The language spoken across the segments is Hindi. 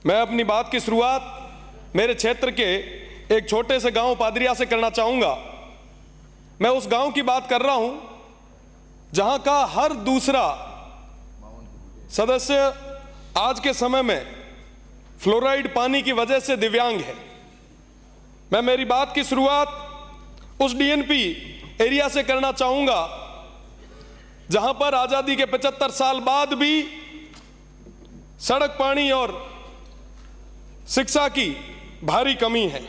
मैं अपनी बात की शुरुआत मेरे क्षेत्र के एक छोटे से गांव पादरिया से करना चाहूंगा। मैं उस गांव की बात कर रहा हूं जहां का हर दूसरा सदस्य आज के समय में फ्लोराइड पानी की वजह से दिव्यांग है। मैं मेरी बात की शुरुआत उस डीएनपी एरिया से करना चाहूंगा जहां पर आजादी के 75 साल बाद भी सड़क, पानी और शिक्षा की भारी कमी है।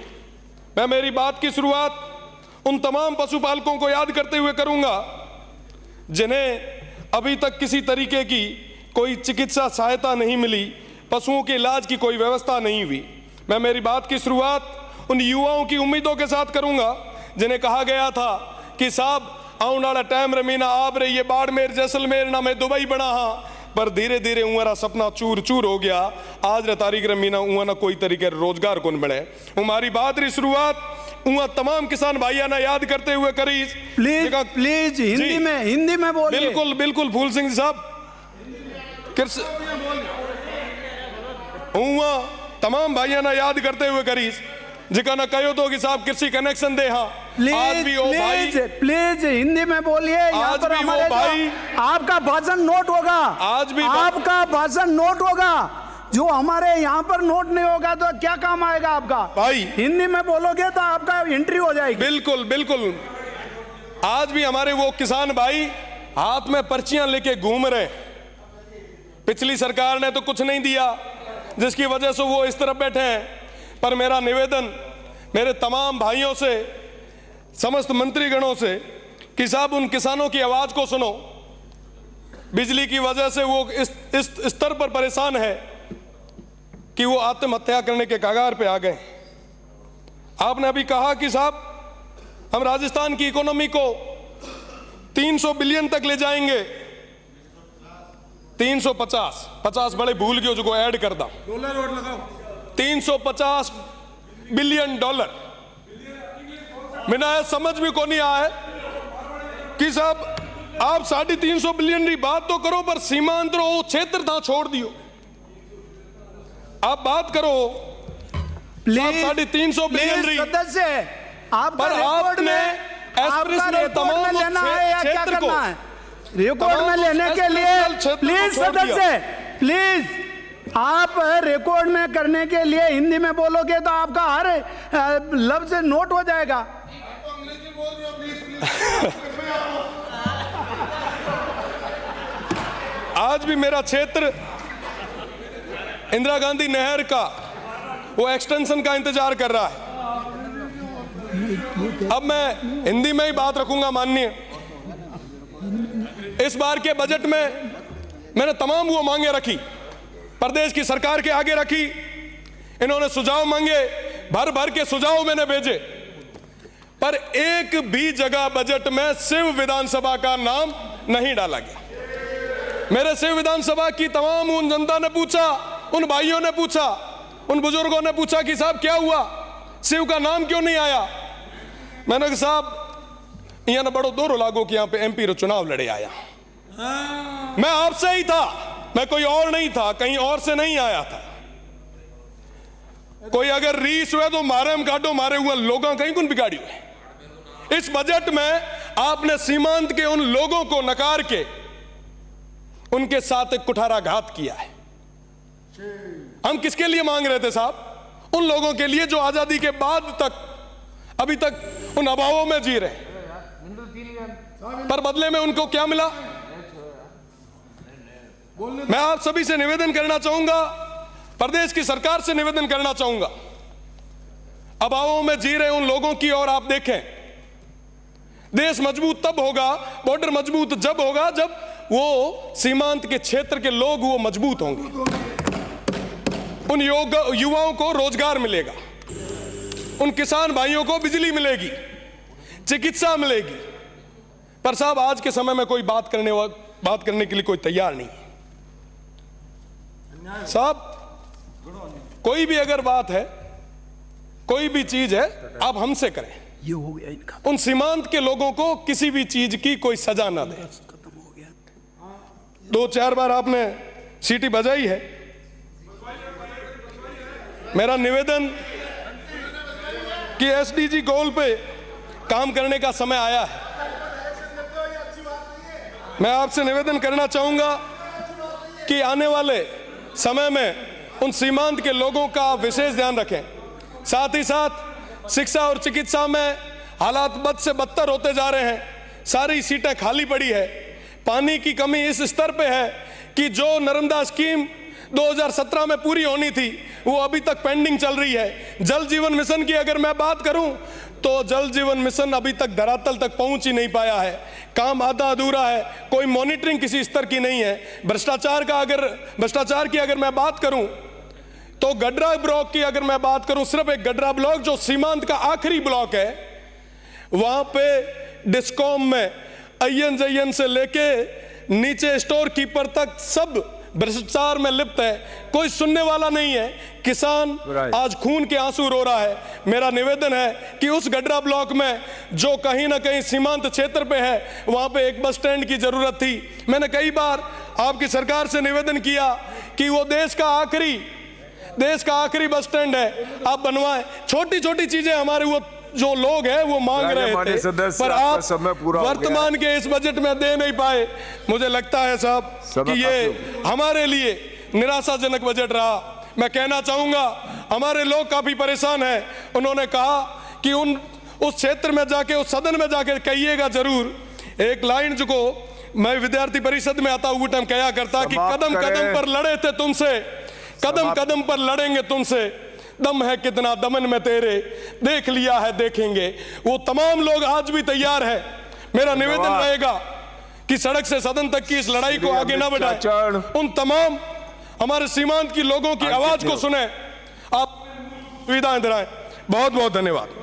मैं मेरी बात की शुरुआत उन तमाम पशुपालकों को याद करते हुए करूंगा जिन्हें अभी तक किसी तरीके की कोई चिकित्सा सहायता नहीं मिली, पशुओं के इलाज की कोई व्यवस्था नहीं हुई। मैं मेरी बात की शुरुआत उन युवाओं की उम्मीदों के साथ करूंगा जिन्हें कहा गया था कि साहब आने वाला टाइम रमीना आप रही है बाड़मेर जैसलमेर ना मैं दुबई बना हाँ, पर धीरे धीरे उंगरा सपना चूर चूर हो गया। आज रे तारीख रमीना उंगा ना कोई तरीके रोजगार कौन बने। हमारी बात री शुरुआत उंगा तमाम किसान भाइया ना याद करते हुए करी। प्लीज प्लीज हिंदी में बोलिए। बिल्कुल बिल्कुल फूल सिंह साहब उंगा तमाम भाइया ना याद करते हुए करीस जिका ना कहो तो कि साहब कृषि कनेक्शन दे हाँ। आज भी वो भाई प्लीज हिंदी में बोलिए। यहाँ पर हमारे भाई आपका भाषण नोट होगा। आज भी आपका भाषण नोट होगा। जो हमारे यहाँ पर नोट नहीं होगा तो क्या काम आएगा आपका भाई। हिंदी में बोलोगे तो आपका एंट्री हो जाएगी। बिल्कुल बिल्कुल। आज भी हमारे वो किसान भाई हाथ में पर्चियां लेके घूम रहे। पिछली सरकार ने तो कुछ नहीं दिया जिसकी वजह से वो इस तरफ बैठे हैं। पर मेरा निवेदन मेरे तमाम भाइयों से, समस्त मंत्रीगणों से कि साहब उन किसानों की आवाज को सुनो। बिजली की वजह से वो इस स्तर पर परेशान है कि वो आत्महत्या करने के कगार पे आ गए। आपने अभी कहा कि साहब हम राजस्थान की इकोनॉमी को 300 बिलियन तक ले जाएंगे। 350 बड़े भूल गए जो ऐड कर दा डॉलर और लगाओ 350 बिलियन डॉलर। मैंने समझ में को नहीं आया कि साहब आप 350 बिलियन की बात तो करो पर सीमांत क्षेत्र था छोड़ दियो। आप बात करो प्लीज 350 बिलियन सदस्य पर आपने तमाम क्षेत्र को रिकॉर्ड में लेने के लिए प्लीज सदस्य प्लीज आप रिकॉर्ड में करने के लिए हिंदी में बोलोगे तो आपका हर लफ्ज नोट हो जाएगा। आज भी मेरा क्षेत्र इंदिरा गांधी नहर का वो एक्सटेंशन का इंतजार कर रहा है। अब मैं हिंदी में ही बात रखूंगा। माननीय इस बार के बजट में मैंने तमाम वो मांगे रखी, प्रदेश की सरकार के आगे रखी। इन्होंने सुझाव मांगे, भर भर के सुझाव मैंने भेजे, पर एक भी जगह बजट में शिव विधानसभा का नाम नहीं डाला गया। मेरे शिव विधानसभा की तमाम उन जनता ने पूछा, उन भाइयों ने पूछा, उन बुजुर्गों ने पूछा कि साहब क्या हुआ, शिव का नाम क्यों नहीं आया। मैंने कहा साहब यहाँ बड़ो दौरो लागो कि यहाँ पे एमपी रो चुनाव लड़े आया। मैं आपसे ही था, मैं कोई और नहीं था, कहीं और से नहीं आया था। कोई अगर रीस हुए तो मारे हम काटो, मारे हुए लोगों कहीं कौन बिगाड़ी हुए। इस बजट में आपने सीमांत के उन लोगों को नकार के उनके साथ एक कुठाराघात किया है। हम किसके लिए मांग रहे थे साहब? उन लोगों के लिए जो आजादी के बाद तक अभी तक उन अभावों में जी रहे, पर बदले में उनको क्या मिला। मैं आप सभी से निवेदन करना चाहूंगा, प्रदेश की सरकार से निवेदन करना चाहूंगा, अभावों में जी रहे उन लोगों की ओर आप देखें। देश मजबूत तब होगा, बॉर्डर मजबूत जब होगा जब वो सीमांत के क्षेत्र के लोग वो मजबूत होंगे। उन युवाओं को रोजगार मिलेगा, उन किसान भाइयों को बिजली मिलेगी, चिकित्सा मिलेगी। पर साहब आज के समय में कोई बात करने के लिए कोई तैयार नहीं है साहब। कोई भी अगर बात है, कोई भी चीज है, आप हमसे करें। ये हो गया इनका। उन सीमांत के लोगों को किसी भी चीज की कोई सजा ना दे। खत्म हो गया। 2-4 बार आपने सीटी बजाई है, मेरा निवेदन कि एसडीजी गोल पे काम करने का समय आया है। मैं आपसे निवेदन करना चाहूंगा कि आने वाले समय में उन सीमांत के लोगों का विशेष ध्यान रखें। साथ ही साथ शिक्षा और चिकित्सा में हालात बद से बदतर होते जा रहे हैं। सारी सीटें खाली पड़ी है। पानी की कमी इस स्तर पे है कि जो नर्मदा स्कीम 2017 में पूरी होनी थी वो अभी तक पेंडिंग चल रही है। जल जीवन मिशन की अगर मैं बात करूं तो जल जीवन मिशन अभी तक धरातल तक पहुंच ही नहीं पाया है। काम आधा अधूरा है, कोई मॉनिटरिंग किसी स्तर की नहीं है। भ्रष्टाचार की अगर मैं बात करूं तो गडरा ब्लॉक की अगर मैं बात करूं, सिर्फ एक गडरा ब्लॉक जो सीमांत का आखिरी ब्लॉक है, वहां पे डिस्कॉम में INJN से लेके नीचे स्टोर कीपर तक सब भ्रष्टाचार में लिप्त है। कोई सुनने वाला नहीं है। किसान आज खून के आंसू रो रहा है। मेरा निवेदन है कि उस गडरा ब्लॉक में जो कहीं ना कहीं सीमांत क्षेत्र पे है वहां पे एक बस स्टैंड की जरूरत थी। मैंने कई बार आपकी सरकार से निवेदन किया कि वो देश का आखिरी बस स्टैंड है, आप बनवाएं। छोटी छोटी चीजें हमारे वो जो लोग हैं वो मांग रहे थे, पर आप वर्तमान के इस बजट में दे नहीं पाए। मुझे लगता है साहब कि ये हमारे लिए निराशाजनक बजट रहा। मैं कहना चाहूंगा हमारे लोग काफी परेशान हैं। उन्होंने कहा कि उस क्षेत्र में जाके, उस सदन में जाके कहिएगा जरूर। एक लाइन जो मैं विद्यार्थी परिषद में आता हुआ टाइम कहा करता कि कदम कदम पर लड़े थे तुमसे, कदम कदम पर लड़ेंगे तुमसे, दम है कितना दमन में तेरे, देख लिया है देखेंगे। वो तमाम लोग आज भी तैयार है। मेरा निवेदन रहेगा कि सड़क से सदन तक की इस लड़ाई को आगे ना बढ़ाएं। उन तमाम हमारे सीमांत की लोगों की आवाज को सुने, आप सुविधाएं दिलाएं। बहुत बहुत धन्यवाद।